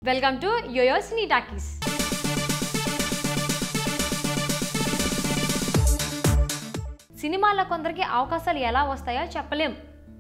Welcome to yoyo cine talkies. సినిమాల్లో కొందరికి అవకాశాలు ఎలా వస్తాయో చెప్పలేం.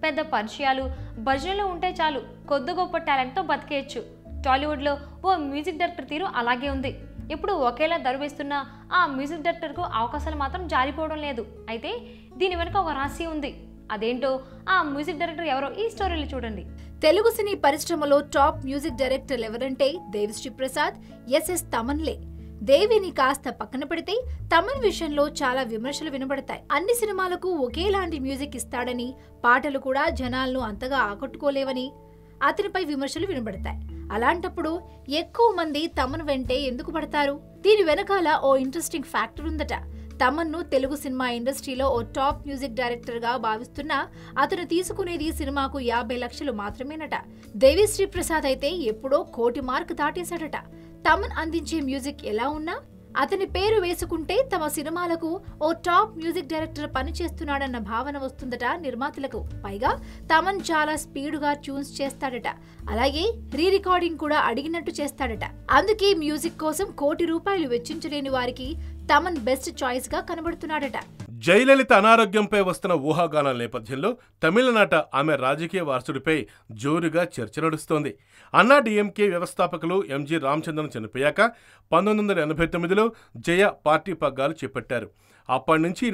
పెద్ద పరిచయాలు భజనలు ఉంటే చాలు కొద్ది గొప్ప టాలెంట్తో బతికేయచ్చు. టాలీవుడ్లో ఓ మ్యూజిక్ డైరెక్టర్ తీరు అలాగే ఉంది. ఇప్పుడు ఒకేలా దరువేస్తున్న ఆ మ్యూజిక్ డైరెక్టర్కు అవకాశాలు మాత్రం జారిపోవడం లేదు. అయితే దీని వెనుక ఒక రహస్యం ఉంది. అదేంటో ఆ మ్యూజిక్ డైరెక్టర్ ఎవరో ఈ స్టోరీలో చూడండి. తెలుగు సినీ పరిశ్రమలో టాప్ మ్యూజిక్ డైరెక్టర్లు ఎవరంటే దేవిశ్రీ ప్రసాద్, ఎస్ఎస్ తమన్లే. దేవిని కాస్త పక్కన పెడితే తమన్ విషయంలో చాలా విమర్శలు వినబడతాయి. అన్ని సినిమాలకు ఒకేలాంటి మ్యూజిక్ ఇస్తాడని, పాటలు కూడా జనాలను అంతగా ఆకట్టుకోలేవని అతనిపై విమర్శలు వినబడతాయి. అలాంటప్పుడు ఎక్కువ మంది తమన్ వెంటే ఎందుకు పడతారు? దీని వెనకాల ఓ ఇంట్రెస్టింగ్ ఫ్యాక్టర్ ఉందట. తమన్ను తెలుగు సినిమా ఇండస్ట్రీలో ఓ టాప్ మ్యూజిక్ డైరెక్టర్ గా భావిస్తున్నా అతను తీసుకునేది సినిమాకు 50 లక్షలు మాత్రమేనట. దేవిశ్రీ ప్రసాద్ అయితే ఎప్పుడో 1 కోటి మార్క్ దాటేశాడట. తమన్ అందించే మ్యూజిక్ ఎలా ఉన్నా అతని పేరు వేసుకుంటే తమ సినిమాలకు ఓ టాప్ మ్యూజిక్ డైరెక్టర్ పనిచేస్తున్నాడన్న భావన వస్తుందట నిర్మాతలకు. పైగా తమన్ చాలా స్పీడుగా ట్యూన్స్ చేస్తాడట. అలాగే రీ రికార్డింగ్ కూడా అడిగినట్టు చేస్తాడట. అందుకే మ్యూజిక్ కోసం 1 కోటి రూపాయలు వెచ్చించలేని వారికి తమన్ బెస్ట్ చాయిస్ గా కనబడుతున్నాడట. జయలలిత అనారోగ్యంపై వస్తున్న ఊహాగానాల నేపథ్యంలో తమిళనాట ఆమె రాజకీయ వారసుడిపై జోరుగా చర్చ నడుస్తోంది. అన్నా డీఎంకే వ్యవస్థాపకులు ఎంజి రామచంద్రన్ చనిపోయాక 1989లో జయ పార్టీ పగ్గాలు చేపట్టారు. అప్పటి నుంచి